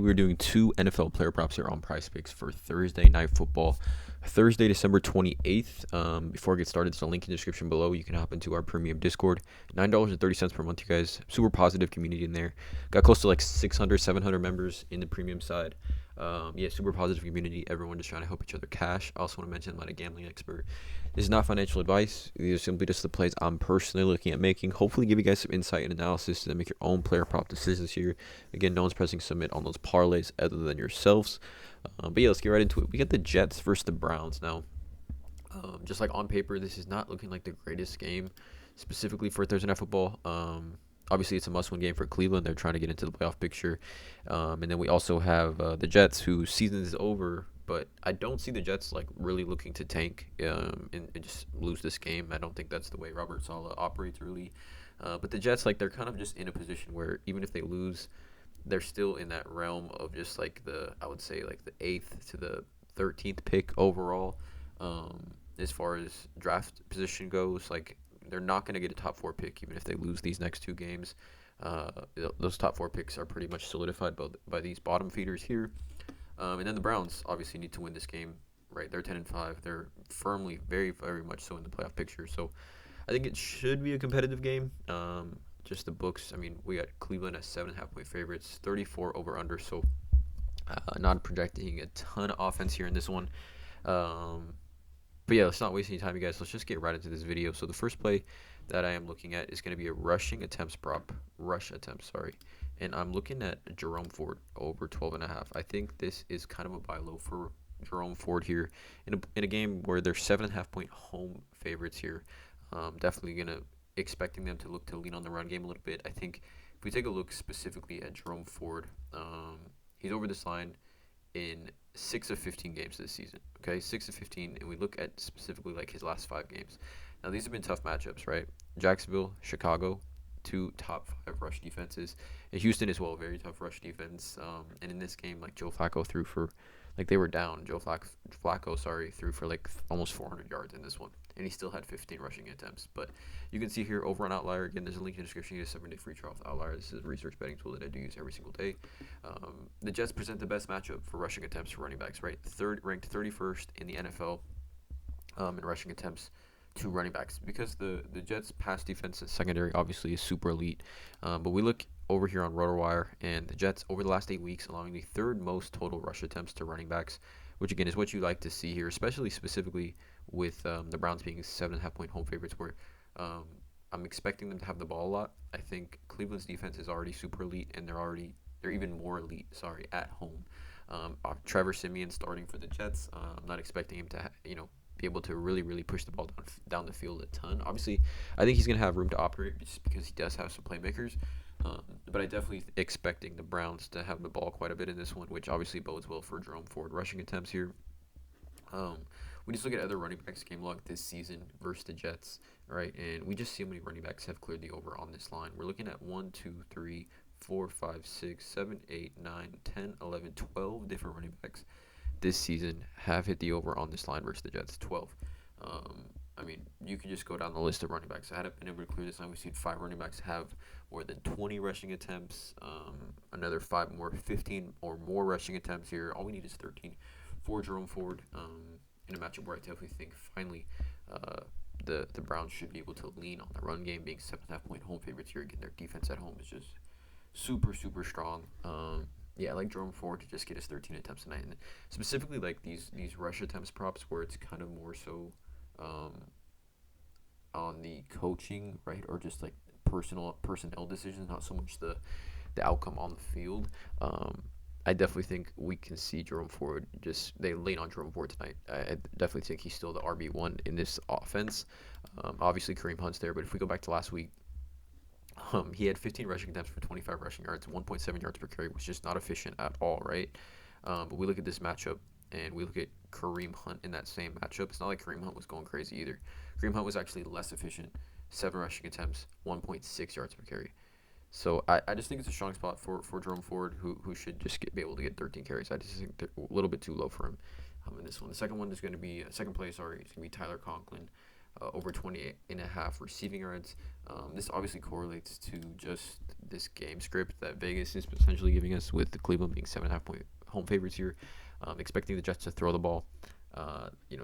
We're doing two NFL player props here on PrizePicks for Thursday Night Football, Thursday, December 28th. Before I get started, there's a link in the description below. You can hop into our premium Discord. $9.30 per month, you guys. Super positive community in there. Got close to like 600, 700 members in the premium side. Super positive community. Everyone just trying to help each other cash. I also want to mention, I'm not a gambling expert. This is not financial advice. These are simply just the plays I'm personally looking at making. Hopefully give you guys some insight and analysis to make your own player prop decisions here. Again, no one's pressing submit on those parlays other than yourselves. Let's get right into it. We got the Jets versus the Browns now. Just like on paper, this is not looking like the greatest game, specifically for Thursday Night Football. Obviously, it's a must-win game for Cleveland. They're trying to get into the playoff picture. And then we also have the Jets, whose season is over, but I don't see the Jets like really looking to tank and just lose this game. I don't think that's the way Robert Saleh operates really. But the Jets, like, they're kind of just in a position where even if they lose, they're still in that realm of just like I would say like the 8th to the 13th pick overall. As far as draft position goes, like, they're not going to get a top 4 pick even if they lose these next two games. Those top 4 picks are pretty much solidified by these bottom feeders here. And then the Browns obviously need to win this game, right? They're 10-5. They're firmly, very, very much so in the playoff picture. So I think it should be a competitive game. Just the books. I mean, we got Cleveland as 7.5-point favorites, 34 over under. So not projecting a ton of offense here in this one. Let's not waste any time, you guys. Let's just get right into this video. So the first play that I am looking at is going to be a rush attempts, and I'm looking at Jerome Ford over 12.5. I think this is kind of a buy low for Jerome Ford here in a game where they're 7.5-point home favorites here. Definitely gonna expecting them to look to lean on the run game a little bit. I think if we take a look specifically at Jerome Ford, he's over this line in 6 of 15 games this season. Okay, 6 of 15, and we look at specifically like his last 5 games. Now these have been tough matchups, right? Jacksonville, Chicago, 2 top 5 rush defenses, and Houston as well, very tough rush defense. And in this game, like, Joe Flacco threw for, like, they were down. Joe Flacco, threw for like almost 400 yards in this one, and he still had 15 rushing attempts. But you can see here over on Outlier, again, there's a link in the description. You get a 7-day free trial with Outlier. This is a research betting tool that I do use every single day. The Jets present the best matchup for rushing attempts for running backs, right? Ranked 31st in the NFL in rushing attempts to running backs, because the Jets' pass defense and secondary obviously is super elite. But we look over here on RotoWire, and the Jets over the last 8 weeks allowing the 3rd most total rush attempts to running backs, which again is what you like to see here, especially specifically with the Browns being 7.5-point home favorites, where I'm expecting them to have the ball a lot. I think Cleveland's defense is already super elite, and they're even more elite, at home. Trevor Siemian starting for the Jets. I'm not expecting him to be able to really, really push the ball down the field a ton. Obviously, I think he's going to have room to operate just because he does have some playmakers. But I definitely expecting the Browns to have the ball quite a bit in this one, which obviously bodes well for Jerome Ford rushing attempts here. We just look at other running backs game log this season versus the Jets, right? And we just see how many running backs have cleared the over on this line. We're looking at 1, 2, 3, 4, 5, 6, 7, 8, 9, 10, 11, 12 different running backs this season have hit the over on this line versus the Jets. 12. I mean, you can just go down the list of running backs. I hadn't been able to clear this line. We've seen 5 running backs have more than 20 rushing attempts. Another 5 more, 15 or more rushing attempts here. All we need is 13 for Jerome Ford in a matchup where I definitely think finally the Browns should be able to lean on the run game, being 7.5-point home favorites here. Again, their defense at home is just super, super strong. I like Jerome Ford to just get his 13 attempts tonight, and specifically like these rush attempts props where it's kind of more so on the coaching, right, or just like personnel decisions, not so much the outcome on the field. I definitely think we can see Jerome Ford they lean on Jerome Ford tonight. I definitely think he's still the RB1 in this offense. Obviously Kareem Hunt's there, but if we go back to last week, he had 15 rushing attempts for 25 rushing yards, 1.7 yards per carry, which is just not efficient at all, right? But we look at this matchup, and we look at Kareem Hunt in that same matchup. It's not like Kareem Hunt was going crazy either. Kareem Hunt was actually less efficient, 7 rushing attempts, 1.6 yards per carry. So I just think it's a strong spot for Jerome Ford, who should just be able to get 13 carries. I just think they're a little bit too low for him in this one. The second one is going to be, second play, it's going to be Tyler Conklin. over 20.5 receiving yards. This obviously correlates to just this game script that Vegas is potentially giving us, with the Cleveland being 7.5 point home favorites here, expecting the Jets to throw the ball.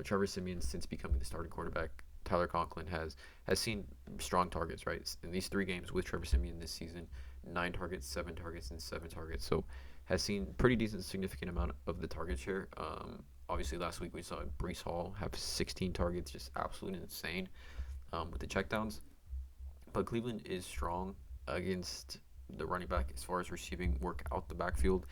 Trevor Siemian, since becoming the starting quarterback, Tyler Conklin has seen strong targets, right? In these 3 games with Trevor Siemian this season, 9 targets, 7 targets, and 7 targets. So has seen pretty decent, significant amount of the target share. Obviously, last week we saw Brees Hall have 16 targets, just absolutely insane with the checkdowns. But Cleveland is strong against the running back as far as receiving work out the backfield,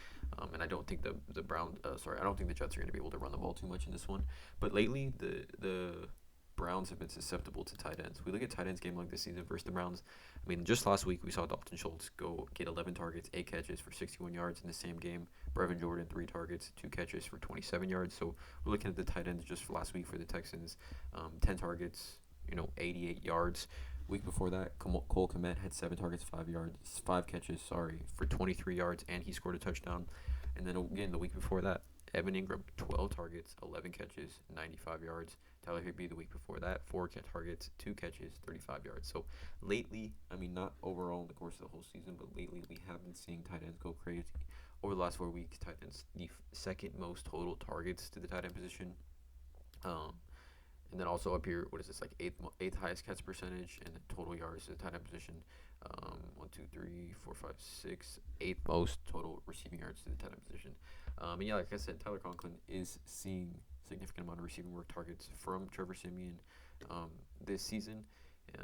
and I don't think I don't think the Jets are going to be able to run the ball too much in this one. But lately, the Browns have been susceptible to tight ends. We look at tight ends game like this season versus the Browns. I mean, just last week we saw Dalton Schultz go get 11 targets, 8 catches for 61 yards in the same game. Brevin Jordan, 3 targets, 2 catches for 27 yards. So we're looking at the tight ends just for last week for the Texans, 10 targets, 88 yards. Week before that, Cole Kmet had 7 targets, 5 catches, for 23 yards, and he scored a touchdown. And then again, the week before that, Evan Ingram, 12 targets, 11 catches, 95 yards. Tyler Higbee the week before that, 4 targets, 2 catches, 35 yards. So lately, I mean, not overall in the course of the whole season, but lately we have been seeing tight ends go crazy. Over the last 4 weeks, tight ends the second most total targets to the tight end position. And then also up here, what is this, like eighth highest catch percentage, and the total yards to the tight end position. 1, 2, 3, 4, 5, 6, eighth most total receiving yards to the tight end position. And yeah, like I said, Tyler Conklin is seeing significant amount of receiving work targets from Trevor Siemian this season.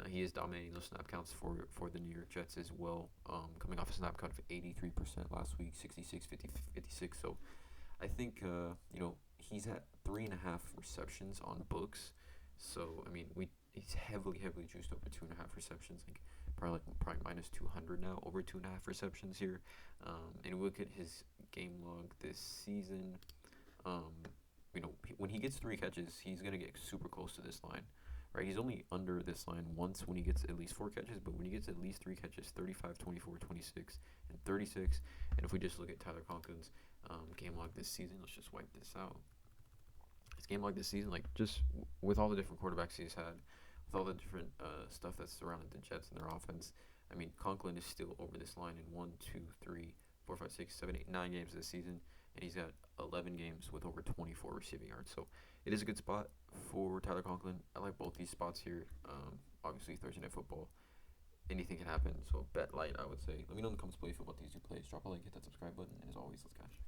He is dominating those snap counts for the New York Jets as well, coming off a snap count of 83% last week, 66, 50, 56. So I think he's at 3.5 receptions on books. So I mean, he's heavily juiced over 2.5 receptions, like probably minus 200 now, over 2.5 receptions here. And we look at his game log this season. When he gets 3 catches, he's gonna get super close to this line, right? He's only under this line once when he gets at least 4 catches, but when he gets at least 3 catches, 35, 24, 26, and 36. And if we just look at Tyler Conklin's game log this season, let's just wipe this out. His game log this season, like just with all the different quarterbacks he's had, with all the different stuff that's surrounded the Jets and their offense, I mean, Conklin is still over this line in 1, 2, 3, 4, 5, 6, 7, 8, 9 games this season, and he's got 11 games with over 24 receiving yards. So it is a good spot for Tyler Conklin. I like both these spots here. Obviously, Thursday Night Football, anything can happen. So bet light, I would say. Let me know in the comments below if you feel about these 2 plays. Drop a like, hit that subscribe button, and as always, let's cash.